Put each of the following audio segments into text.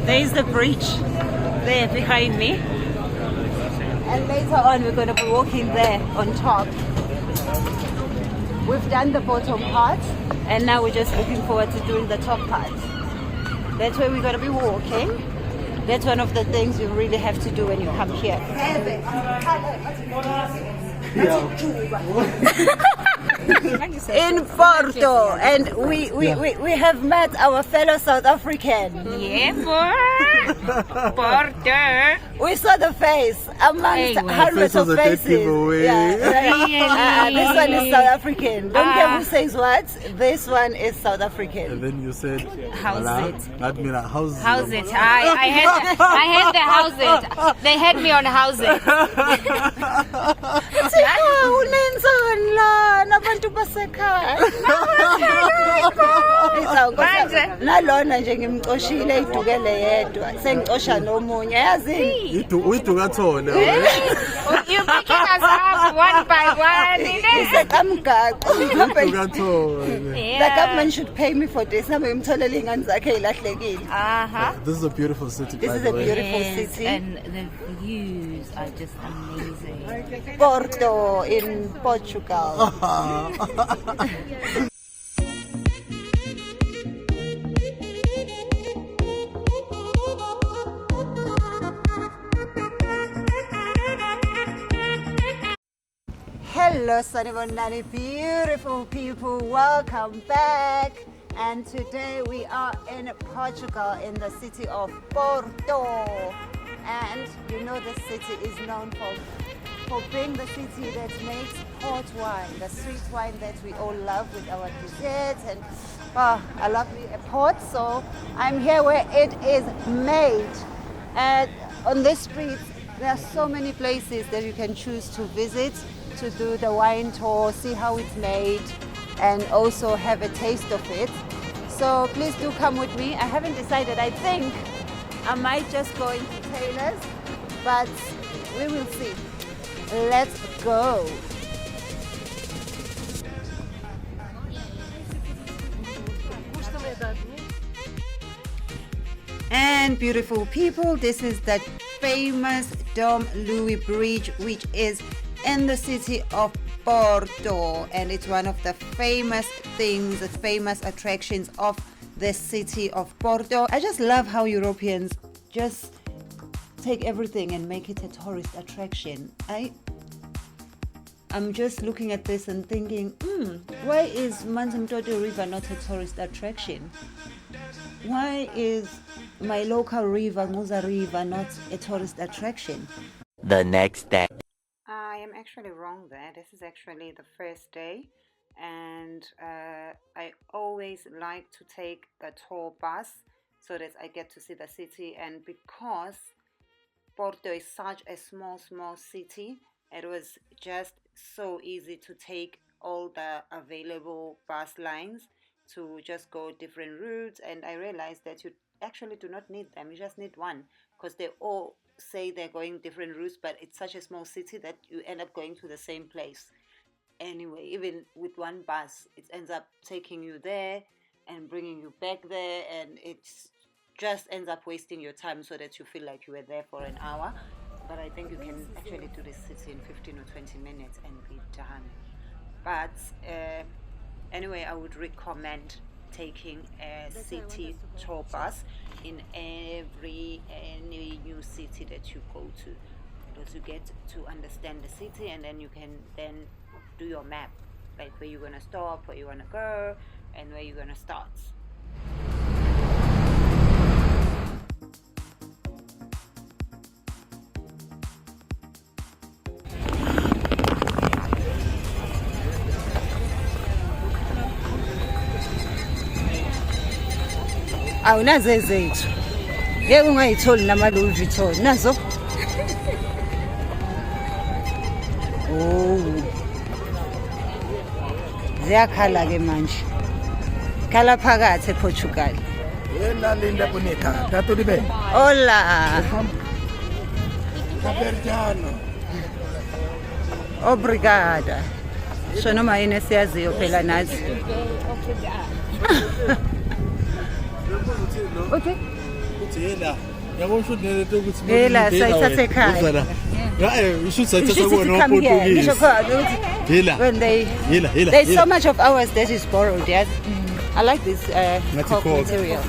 There's the bridge there behind me. And later on we're going to be walking there on top. We've done the bottom part and now we're just looking forward to doing the top part. That's where we're going to be walking. That's one of the things you really have to do when you come here. In Porto, and we have met our fellow South African. Yeah, Porto. We saw the face amongst hundreds of faces. This one is South African. Don't care who says what. This one is South African. And then you said, how's it? That means how's it? I had the house it. They had me on house it. Nalona nje ngimxoshile idukele yedwa sengixosha nomunye yazi uyitukathona you picking us up one by one. The government should pay me for this. Ngimtholele ingane zakhe ilahlekile. This is a beautiful city. This is a beautiful city and the views are just amazing. Porto in Portugal. Hello Sanibonani, beautiful people, welcome back. And today we are in Portugal in the city of Porto. And you know the city is known for being the city that makes port wine, the sweet wine that we all love with our desserts and a lovely port. So I'm here where it is made. And on this street there are so many places that you can choose to visit to do the wine tour, see how it's made, and also have a taste of it. So please do come with me. I haven't decided. I think I might just go into Taylor's, but we will see. Let's go. And beautiful people, this is the famous Dom Louis Bridge, which is in the city of Porto, and it's one of the famous things, the famous attractions of the city of Porto. I just love how Europeans just take everything and make it a tourist attraction. I'm just looking at this and thinking, why is Manzimtoti River not a tourist attraction? Why is my local river, Muza River, not a tourist attraction? The next day. I am actually wrong there. This is actually the first day, and I always like to take the tour bus so that I get to see the city. And because Porto is such a small city, it was just so easy to take all the available bus lines to just go different routes. And I realized that you actually do not need them. You just need one, because they all say they're going different routes, but it's such a small city that you end up going to the same place anyway. Even with one bus, it ends up taking you there and bringing you back there, and it just ends up wasting your time so that you feel like you were there for an hour. But I think you can actually do this city in 15 or 20 minutes and be done. But anyway, I would recommend taking a city tour bus in any new city that you go to, because you get to understand the city, and then you can then do your map, like where you're gonna stop, where you wanna go, and where you're gonna start. Awunazo ezethu ngeke ungayitholi nama Louis Vuitton nazo. Ziyakhala ke manje, khala phakathi ePortugal. yena linda bonita tato di be. Hola. Capergiano. Obrigada. Sono mai nesiyaziyo phela nathi. Okay. Hela, sayithathe ekhaya. Come here. When there's so much of ours that is borrowed. Yeah? I like this cork material.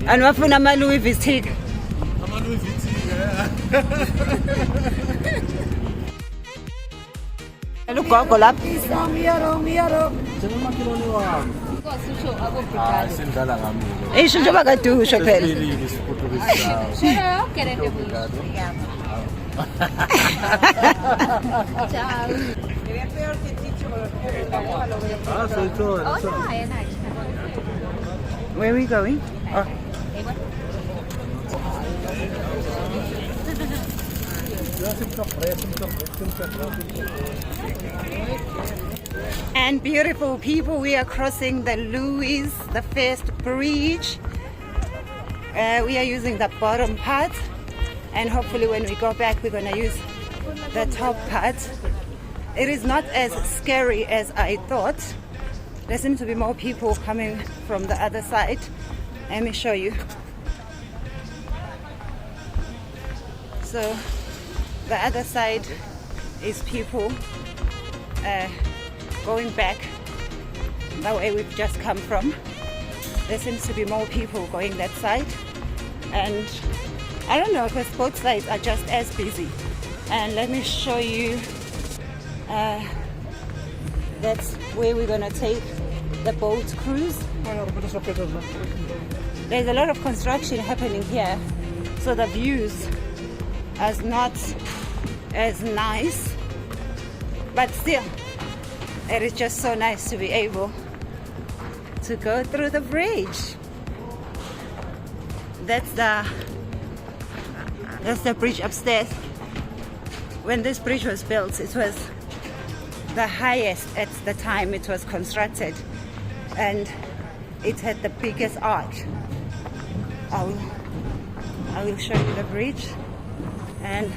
And wafuna ama-Louis Vuitton. Ugogo lapha. Isho njengoba kade usho phela. Where are we going? Oh. And beautiful people, we are crossing the Louis, the first bridge. We are using the bottom part, and hopefully when we go back we're going to use the top part. It is not as scary as I thought. There seem to be more people coming from the other side. Let me show you. So the other side is people going back the way we've just come from. There seems to be more people going that side, and I don't know because both sides are just as busy. And let me show you, that's where we're gonna take the boat cruise. There's a lot of construction happening here, so the views are not as nice, but still it is just so nice to be able to go through the bridge. That's the bridge upstairs. When this bridge was built, it was the highest at the time it was constructed, and it had the biggest arch. I will show you the bridge. And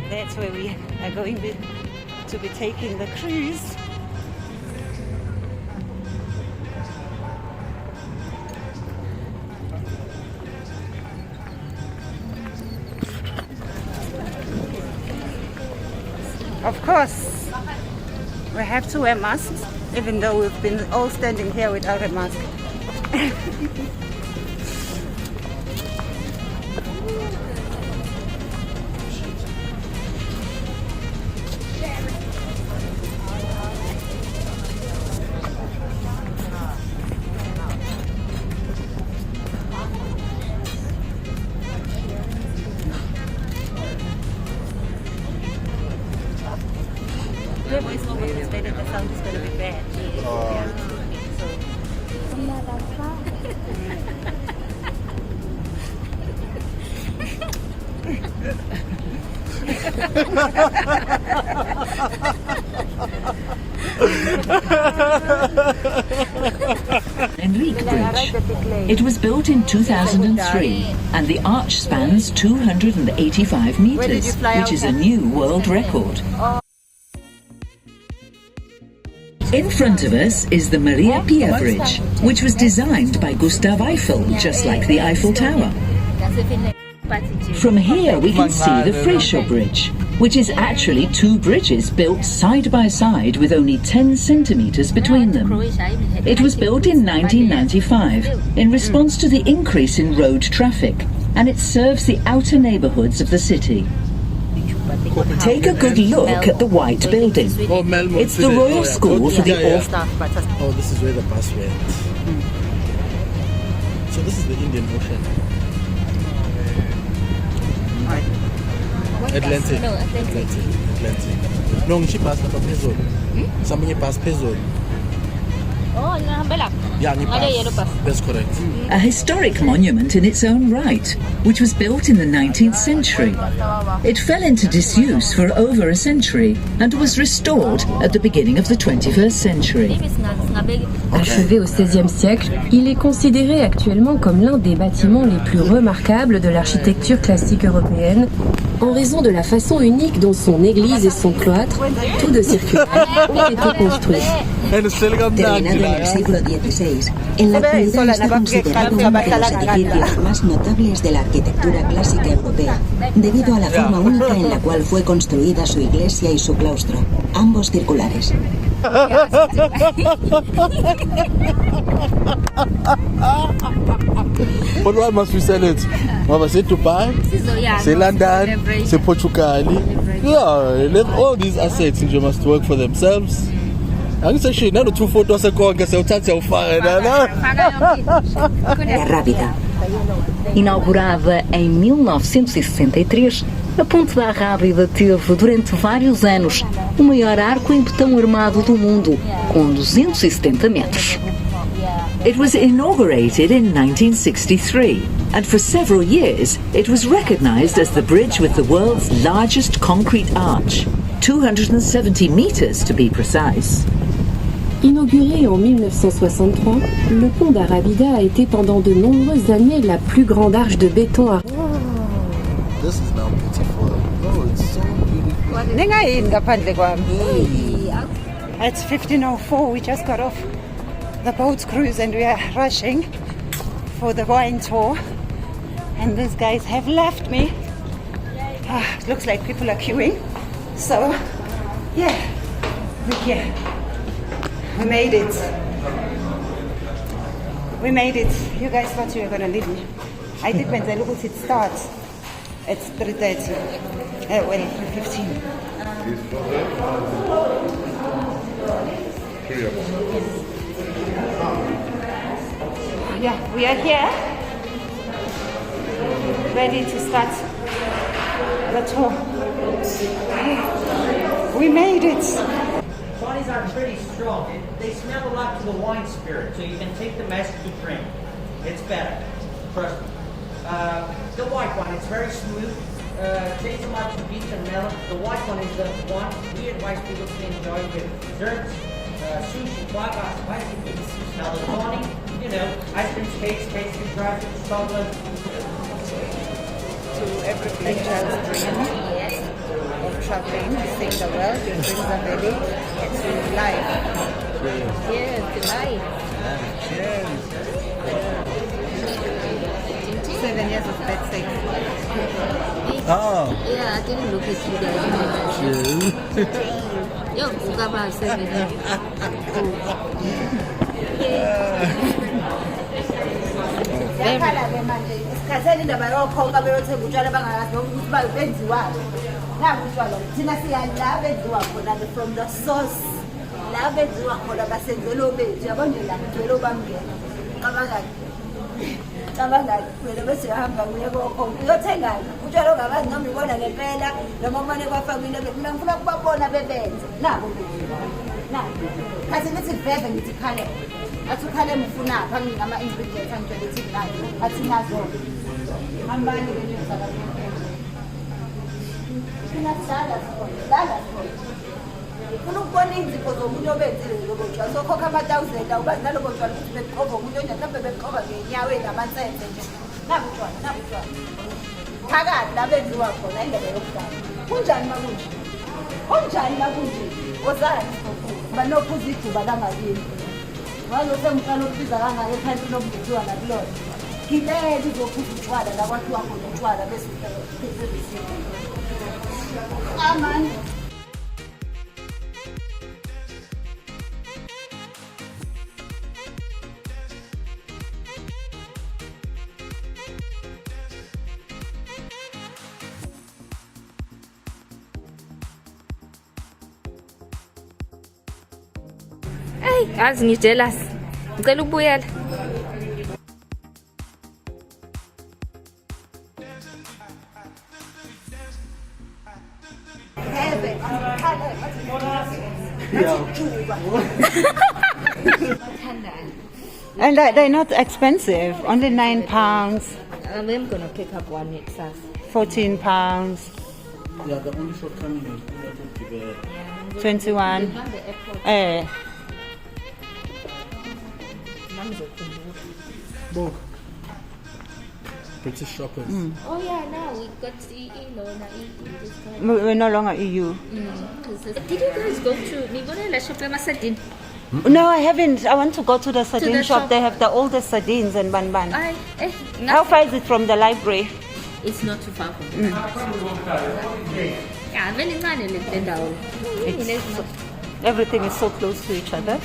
that's where we are going to be taking the cruise. Of course, we have to wear masks, even though we've been all standing here without a mask. The sound is going to be bad. Enrique Bridge. It was built in 2003 and the arch spans 285 meters, which is a new world record. In front of us is the Maria Pia Bridge, which was designed by Gustav Eiffel, just like the Eiffel Tower. From here we can see the Freixo Bridge, which is actually two bridges built side by side with only 10 centimeters between them. It was built in 1995 in response to the increase in road traffic, and it serves the outer neighborhoods of the city. Take a good look at the white building. It's the Royal School for the Oh, this is where the bus went. So this is the Indian Ocean. Atlantic. No, she passed up a phezulu. Somebody passed phezulu. Oh, nahambela That's correct. A historic monument in its own right, which was built in the 19th century. It fell into disuse for over a century and was restored at the beginning of the 21st century. Achevé au XVIe siècle, il est considéré actuellement comme l'un des bâtiments les plus remarquables de l'architecture classique européenne en raison de la façon unique dont son église et son cloître, tous deux circulaires, ont été construits. Terminado en el siglo XVI, en la actualidad está considerado uno de los edificios más notables de la arquitectura clásica europea, debido a la forma única en la cual fue construida su iglesia y su claustro, ambos circulares. But why must we sell it? Mama, c'est Dubai, c'est London, c'est Portugal. Yeah, all these assets must work for themselves. Angisho nalo 2 photos sekonke sewuthatha ufaka na. É rápida. Inaugurada em 1963, a Ponte da Rábida teve durante vários anos o maior arco em betão armado do mundo, com 270 metros. It was inaugurated in 1963, and for several years it was recognized as the bridge with the world's largest concrete arch, 270 meters to be precise. Inauguré en 1963, le pont d'Arabida a été pendant de nombreuses années la plus grande arche de béton à... This is now beautiful. Oh, it's so beautiful. It's 15:04. We just got off the boat cruise and we are rushing for the wine tour. And these guys have left me. It looks like people are queuing. So, yeah, we're here. We made it. We made it. You guys thought you were going to leave me. I did when I look at it starts. It's 3:30. Well, 3:15. Yeah, we are here. Ready to start the tour. We made it. Tawnies are pretty strong. They smell a lot to the wine spirit, so you can take them as you drink. It's better. Trust me. The white one, it's very smooth. Tastes so much peach and melon. The white one is the one we advise people to enjoy with desserts, sushi, foie gras, spicy things. Now the tawny, ice cream, cakes, pastry, dry fruits, chocolate. To every pleasure's dream of traveling, seeing the world, your dreams are ready. It's in life. Yes, life. 7 years of bed sex. Oh. Yeah, I didn't look at you guys. Yo, forgot about 7 years. Isikhathele indaba yokhonka beyothenga utshwala bangayazi ukuthi benziwayo. Naku utshwala thina siyala benziwa khona from the source. La benziwa khona basenzelo bethu yabona la ngelo bamngena. Cabangani wena bese uhamba kuye kokhonka uyothengani utshwala ongabazi noma ibona ngempela noma kumane kwafakile mina ngifuna ukubabona bebenze nabo kathi nithi veve ngithi khale athi ukhale mfunaphi angingama ingredients angitshela ukuthi nayo athi nazo hambani benizala sinasala ufuna ukubona izipho zomuntu obenzile lobo tshwala sokhokha ama-1000 awubazi nalobo tshwala ukuthi beqoba umuntu onye mhlawumbe beqoba ngenyaweni namansense nje nabutshwala phakathi la benziwa khona indaba yokudala kunjani makunje wozani banophuza ijuba langakini wazosemqala ukubiza kangaka ekhantini obuduthiwa nakulona gibele uzophuza utshwala la kwathiwa khona utshwala bese amani. Hey, yazi ngijealous. Ngicela ukubuyela. And they're not expensive, only £9. I'm gonna pick up one itself. £14. Yeah, the only shortcoming is 21. Book. British shoppers. Oh yeah, now we got EE, this kind. We're no longer EU. Did you guys go to No, I haven't. I want to go to the sardine the shop. shop. They have the oldest sardines in Banban. How How far is it from the library? It's not too far from here. Yeah, very Everything is so close to each other.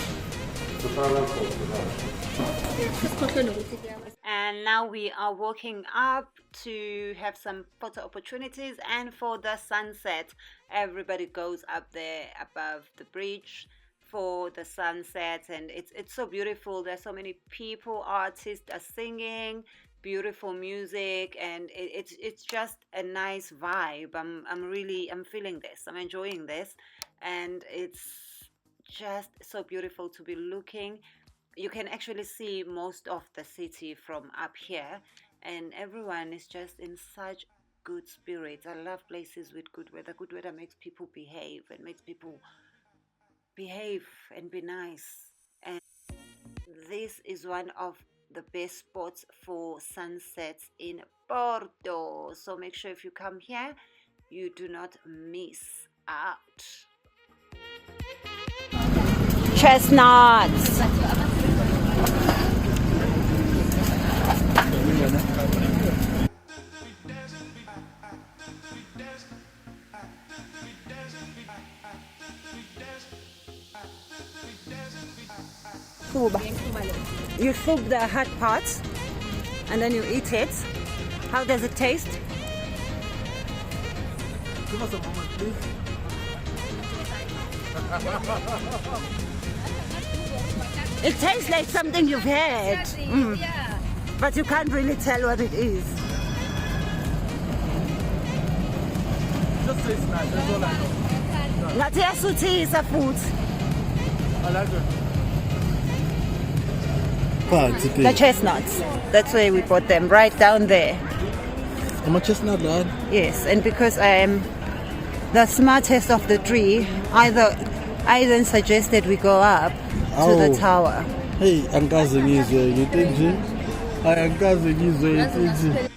And now we are walking up to have some photo opportunities and for the sunset. Everybody goes up there above the bridge for the sunset, and it's so beautiful. There's so many people, artists are singing, beautiful music, and it's just a nice vibe. I'm feeling this. I'm enjoying this, and it's just so beautiful to be looking. You can actually see most of the city from up here, and everyone is just in such good spirits. I love places with good weather. Good weather makes people behave and makes people behave and be nice. And this is one of the best spots for sunsets in Porto. So make sure if you come here, you do not miss out. Chestnuts. You soup the hot parts and then you eat it. How does it taste? Give us a moment, please. It tastes like something you've had, but you can't really tell what it is. Just tastes nice, that's all I know. Not yasuti is a food. I like it. The chestnuts. That's where we bought them, right down there. I'm a chestnut lad. Yes, and because I am the smartest of the three, I then suggested we go up to the tower. Hey, angazi ngizwe ngithi. Hayi angazi ngizwe ngithi.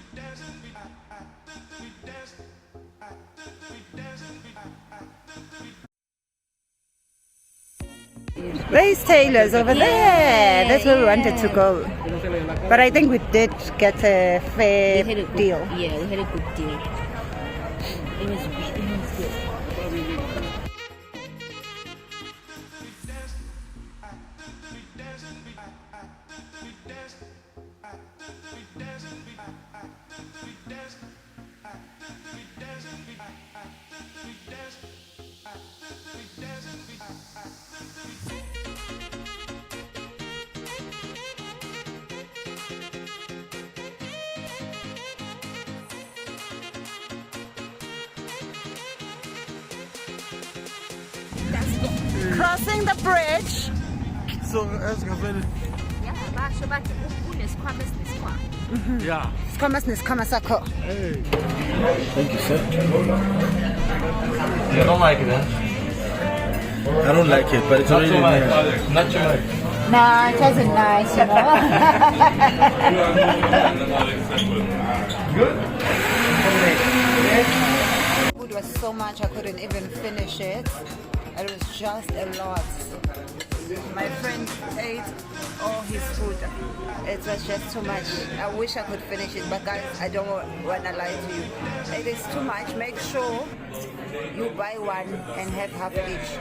There's Taylor's over there. That's where we wanted to go. But I think we did get a fair deal. Yeah, we had a good deal. It was good. Crossing the bridge. So, ask a very. Yeah. Hey. Thank you, sir. You don't like it, huh? I don't like it, but it's Not already too much. nice. Not too much. Nah, it wasn't nice, you know. Good? Food was so much I couldn't even finish it. It was just a lot. My friend ate all his food. It was just too much. I wish I could finish it, but guys, I don't want to lie to you. It is too much. Make sure you buy one and have half each.